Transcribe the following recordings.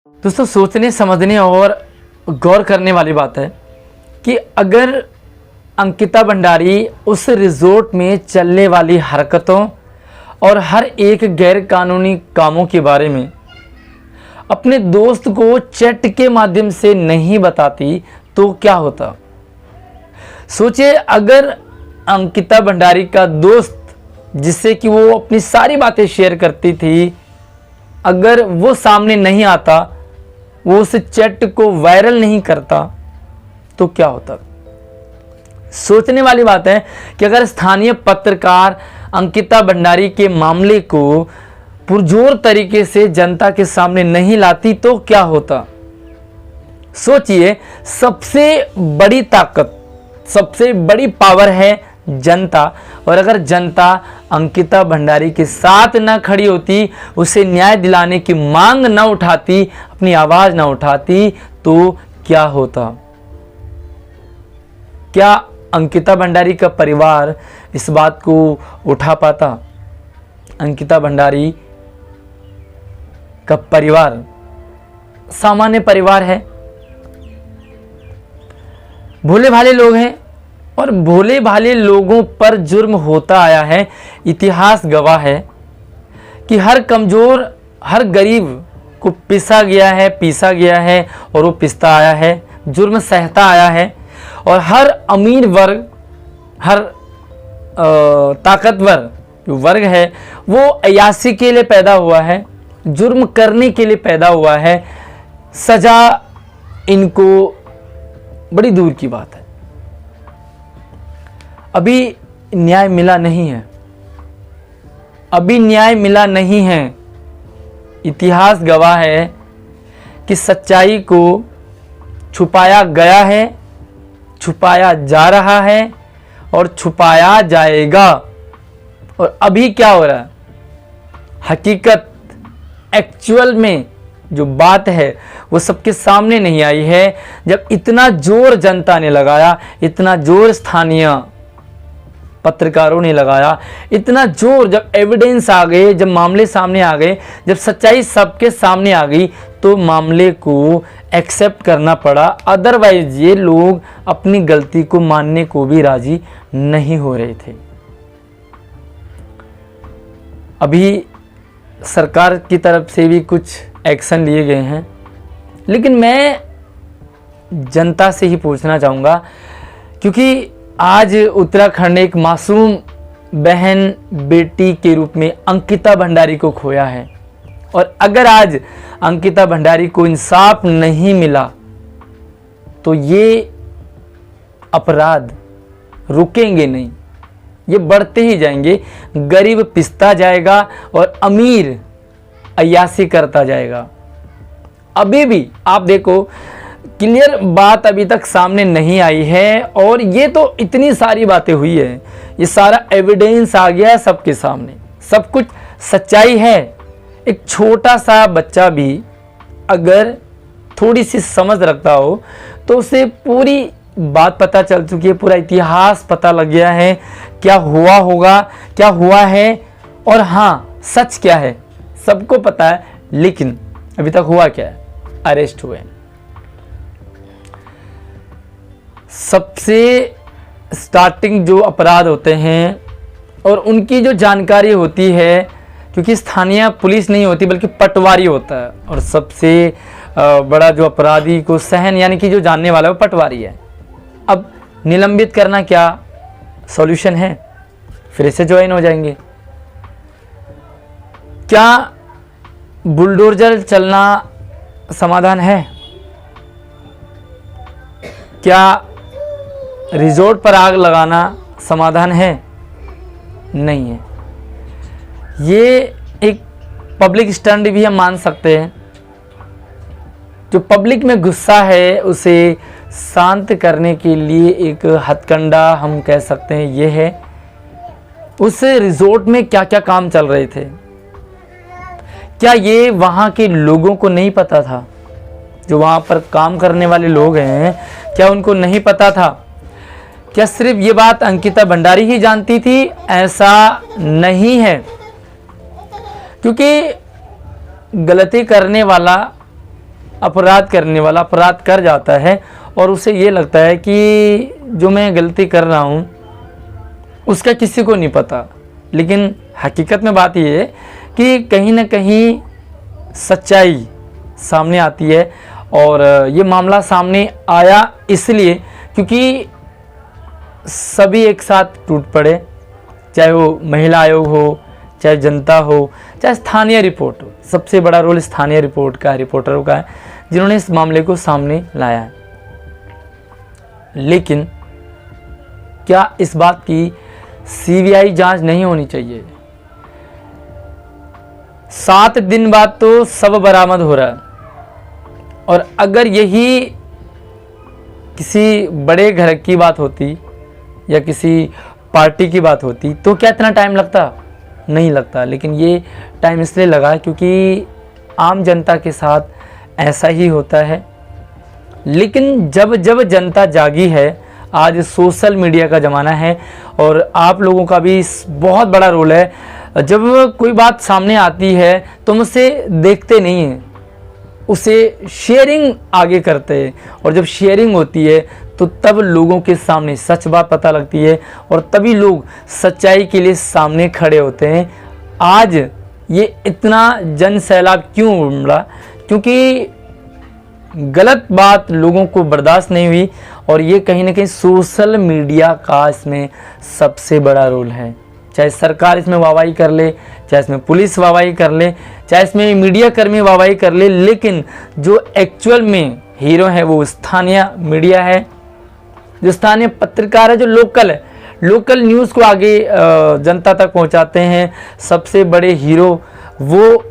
दोस्तों, सोचने समझने और गौर करने वाली बात है कि अगर अंकिता भंडारी उस रिजॉर्ट में चलने वाली हरकतों और हर एक गैर कानूनी कामों के बारे में अपने दोस्त को चैट के माध्यम से नहीं बताती तो क्या होता। सोचिए, अगर अंकिता भंडारी का दोस्त जिससे कि वो अपनी सारी बातें शेयर करती थी, अगर वो सामने नहीं आता, वो उस चैट को वायरल नहीं करता तो क्या होता। सोचने वाली बात है कि अगर स्थानीय पत्रकार अंकिता भंडारी के मामले को पुरजोर तरीके से जनता के सामने नहीं लाती तो क्या होता। सोचिए, सबसे बड़ी ताकत, सबसे बड़ी पावर है जनता, और अगर जनता अंकिता भंडारी के साथ ना खड़ी होती, उसे न्याय दिलाने की मांग ना उठाती, अपनी आवाज ना उठाती तो क्या होता। क्या अंकिता भंडारी का परिवार इस बात को उठा पाता। अंकिता भंडारी का परिवार सामान्य परिवार है, भोले भाले लोग हैं, और भोले भाले लोगों पर जुर्म होता आया है। इतिहास गवाह है कि हर कमजोर, हर गरीब को पीसा गया है और वो पिसता आया है, जुर्म सहता आया है। और हर अमीर वर्ग, हर ताकतवर जो वर्ग है वो अय्याशी के लिए पैदा हुआ है, जुर्म करने के लिए पैदा हुआ है। सजा इनको बड़ी दूर की बात है। अभी न्याय मिला नहीं है, अभी न्याय मिला नहीं है। इतिहास गवाह है कि सच्चाई को छुपाया गया है, छुपाया जा रहा है और छुपाया जाएगा। और अभी क्या हो रहा है, हकीकत, एक्चुअल में जो बात है वो सबके सामने नहीं आई है। जब इतना जोर जनता ने लगाया, इतना जोर स्थानीय पत्रकारों ने लगाया, इतना जोर, जब एविडेंस आ गए, जब मामले सामने आ गए, जब सच्चाई सबके सामने आ गई तो मामले को एक्सेप्ट करना पड़ा। अदरवाइज ये लोग अपनी गलती को मानने को भी राजी नहीं हो रहे थे। अभी सरकार की तरफ से भी कुछ एक्शन लिए गए हैं, लेकिन मैं जनता से ही पूछना चाहूँगा, क्योंकि आज उत्तराखंड एक मासूम बहन, बेटी के रूप में अंकिता भंडारी को खोया है। और अगर आज अंकिता भंडारी को इंसाफ नहीं मिला तो ये अपराध रुकेंगे नहीं, ये बढ़ते ही जाएंगे। गरीब पिसता जाएगा और अमीर अय्याशी करता जाएगा। अभी भी आप देखो, क्लियर बात अभी तक सामने नहीं आई है, और ये तो इतनी सारी बातें हुई है, ये सारा एविडेंस आ गया है सबके सामने, सब कुछ सच्चाई है। एक छोटा सा बच्चा भी अगर थोड़ी सी समझ रखता हो तो उसे पूरी बात पता चल चुकी है, पूरा इतिहास पता लग गया है, क्या हुआ होगा, क्या हुआ है, और हाँ, सच क्या है सबको पता है। लेकिन अभी तक हुआ क्या है, अरेस्ट हुए। सबसे स्टार्टिंग जो अपराध होते हैं और उनकी जो जानकारी होती है, क्योंकि स्थानीय पुलिस नहीं होती बल्कि पटवारी होता है, और सबसे बड़ा जो अपराधी को सहन यानी कि जो जानने वाला है वो पटवारी है। अब निलंबित करना क्या सॉल्यूशन है, फिर से ज्वाइन हो जाएंगे। क्या बुलडोजर चलना समाधान है? क्या रिजॉर्ट पर आग लगाना समाधान है? नहीं है। ये एक पब्लिक स्टंट भी हम मान सकते हैं। जो पब्लिक में गुस्सा है उसे शांत करने के लिए एक हथकंडा हम कह सकते हैं ये है। उस रिजॉर्ट में क्या क्या काम चल रहे थे, क्या ये वहाँ के लोगों को नहीं पता था? जो वहाँ पर काम करने वाले लोग हैं, क्या उनको नहीं पता था? क्या सिर्फ ये बात अंकिता भंडारी ही जानती थी? ऐसा नहीं है, क्योंकि गलती करने वाला अपराध करने वाला अपराध कर जाता है और उसे ये लगता है कि जो मैं गलती कर रहा हूँ उसका किसी को नहीं पता, लेकिन हकीकत में बात ये है कि कहीं ना कहीं सच्चाई सामने आती है। और ये मामला सामने आया इसलिए क्योंकि सभी एक साथ टूट पड़े, चाहे वो महिला आयोग हो, चाहे जनता हो, चाहे स्थानीय रिपोर्ट हो। सबसे बड़ा रोल स्थानीय रिपोर्टरों का है जिन्होंने इस मामले को सामने लाया है। लेकिन क्या इस बात की सीबीआई जांच नहीं होनी चाहिए? 7 दिन बाद तो सब बरामद हो रहा है, और अगर यही किसी बड़े घर की बात होती या किसी पार्टी की बात होती तो क्या इतना टाइम लगता? नहीं लगता। लेकिन ये टाइम इसलिए लगा क्योंकि आम जनता के साथ ऐसा ही होता है। लेकिन जब जब जनता जागी है, आज सोशल मीडिया का ज़माना है और आप लोगों का भी बहुत बड़ा रोल है। जब कोई बात सामने आती है तो हम उसे देखते नहीं हैं, उसे शेयरिंग आगे करते हैं, और जब शेयरिंग होती है तो तब लोगों के सामने सच बात पता लगती है और तभी लोग सच्चाई के लिए सामने खड़े होते हैं। आज ये इतना जन सैलाब क्यों उमड़ा? क्योंकि गलत बात लोगों को बर्दाश्त नहीं हुई, और ये कहीं ना कहीं सोशल मीडिया का इसमें सबसे बड़ा रोल है। चाहे सरकार इसमें वाहवाही कर ले, चाहे इसमें पुलिस वाहवाही कर ले, चाहे इसमें मीडिया कर्मी वाहवाही कर ले, लेकिन जो एक्चुअल में हीरो है वो स्थानीय मीडिया है, जो स्थानीय पत्रकार है, जो लोकल न्यूज़ को आगे जनता तक पहुंचाते हैं। सबसे बड़े हीरो वो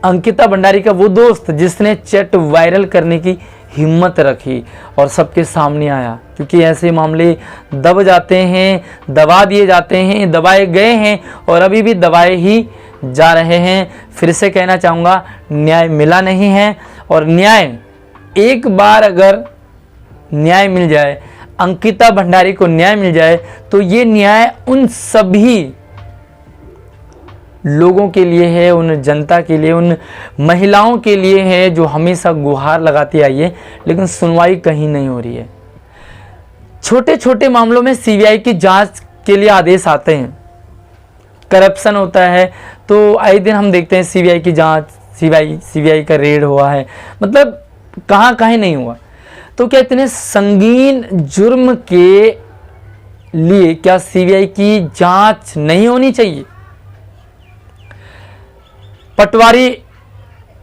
अंकिता भंडारी का वो दोस्त जिसने चैट वायरल करने की हिम्मत रखी और सबके सामने आया, क्योंकि ऐसे मामले दब जाते हैं, दबा दिए जाते हैं, दबाए गए हैं और अभी भी दबाए ही जा रहे हैं। फिर से कहना चाहूँगा, न्याय मिला नहीं है, और न्याय एक बार अगर न्याय मिल जाए, अंकिता भंडारी को न्याय मिल जाए, तो ये न्याय उन सभी लोगों के लिए है, उन जनता के लिए, उन महिलाओं के लिए है जो हमेशा गुहार लगाती आई है, लेकिन सुनवाई कहीं नहीं हो रही है। छोटे छोटे मामलों में सीबीआई की जांच के लिए आदेश आते हैं, करप्शन होता है तो आए दिन हम देखते हैं सीबीआई की जांच, सीबीआई का रेड हुआ है, मतलब कहाँ नहीं हुआ। तो क्या इतने संगीन जुर्म के लिए क्या सीबीआई की जांच नहीं होनी चाहिए? पटवारी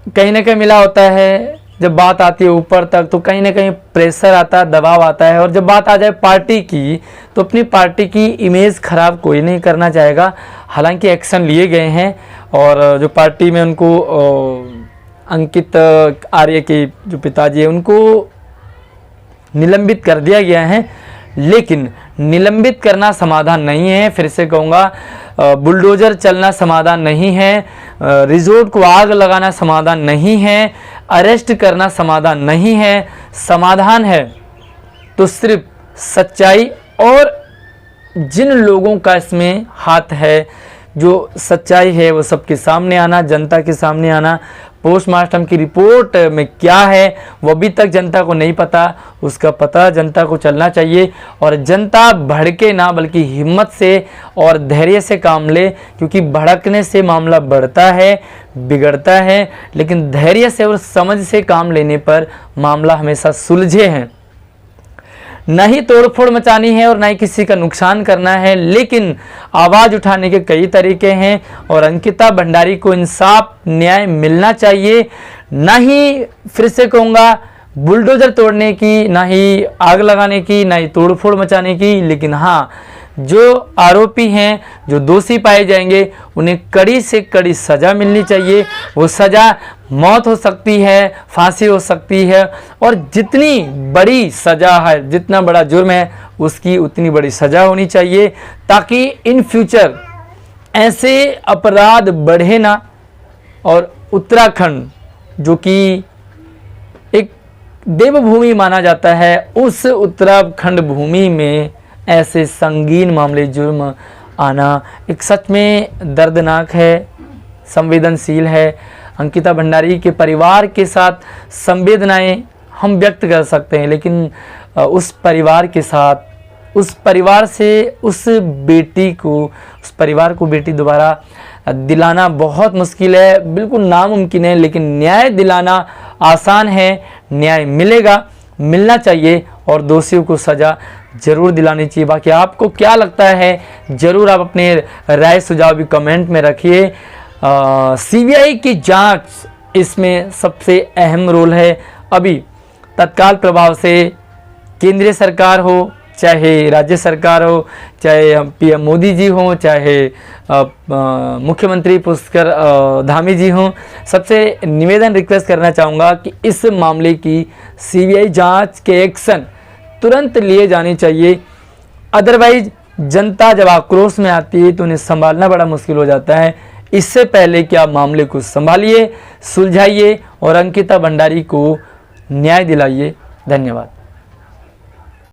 कहीं ना कहीं मिला होता है, जब बात आती है ऊपर तक तो कहीं ना कहीं प्रेशर आता है, दबाव आता है, और जब बात आ जाए पार्टी की तो अपनी पार्टी की इमेज खराब कोई नहीं करना चाहेगा। हालांकि एक्शन लिए गए हैं और जो पार्टी में उनको अंकित आर्य के जो पिताजी है उनको निलंबित कर दिया गया है, लेकिन निलंबित करना समाधान नहीं है। फिर से कहूँगा, बुलडोजर चलना समाधान नहीं है, रिजॉर्ट को आग लगाना समाधान नहीं है, अरेस्ट करना समाधान नहीं है। समाधान है तो सिर्फ सच्चाई और जिन लोगों का इसमें हाथ है, जो सच्चाई है वो सबके सामने आना, जनता के सामने आना। पोस्टमार्टम की रिपोर्ट में क्या है वो अभी तक जनता को नहीं पता, उसका पता जनता को चलना चाहिए, और जनता भड़के ना बल्कि हिम्मत से और धैर्य से काम ले, क्योंकि भड़कने से मामला बढ़ता है, बिगड़ता है, लेकिन धैर्य से और समझ से काम लेने पर मामला हमेशा सुलझे हैं। न ही तोड़फोड़ मचानी है और न ही किसी का नुकसान करना है, लेकिन आवाज़ उठाने के कई तरीके हैं और अंकिता भंडारी को इंसाफ न्याय मिलना चाहिए। न ही, फिर से कहूँगा, बुलडोजर तोड़ने की, ना ही आग लगाने की, ना ही तोड़फोड़ मचाने की, लेकिन हाँ, जो आरोपी हैं, जो दोषी पाए जाएंगे, उन्हें कड़ी से कड़ी सज़ा मिलनी चाहिए। वो सज़ा मौत हो सकती है, फांसी हो सकती है, और जितनी बड़ी सज़ा है, जितना बड़ा जुर्म है, उसकी उतनी बड़ी सज़ा होनी चाहिए, ताकि इन फ्यूचर ऐसे अपराध बढ़े ना। और उत्तराखंड जो कि एक देवभूमि माना जाता है, उस उत्तराखंड भूमि में ऐसे संगीन मामले, जुर्म आना एक सच में दर्दनाक है, संवेदनशील है। अंकिता भंडारी के परिवार के साथ संवेदनाएं हम व्यक्त कर सकते हैं, लेकिन उस परिवार के साथ, उस परिवार से उस परिवार को बेटी दोबारा दिलाना बहुत मुश्किल है, बिल्कुल नामुमकिन है। लेकिन न्याय दिलाना आसान है, न्याय मिलेगा, मिलना चाहिए और दोषियों को सज़ा ज़रूर दिलानी चाहिए। बाकी आपको क्या लगता है, ज़रूर आप अपने राय सुझाव भी कमेंट में रखिए। सीबीआई की जांच इसमें सबसे अहम रोल है। अभी तत्काल प्रभाव से केंद्रीय सरकार हो, चाहे राज्य सरकार हो, चाहे पीएम मोदी जी हों, चाहे मुख्यमंत्री पुष्कर धामी जी हों, सबसे निवेदन रिक्वेस्ट करना चाहूँगा कि इस मामले की सीबीआई जांच के एक्शन तुरंत लिए जाने चाहिए। अदरवाइज जनता जब आक्रोश में आती है तो उन्हें संभालना बड़ा मुश्किल हो जाता है। इससे पहले कि आप मामले को संभालिए, सुलझाइए और अंकिता भंडारी को न्याय दिलाइए। धन्यवाद।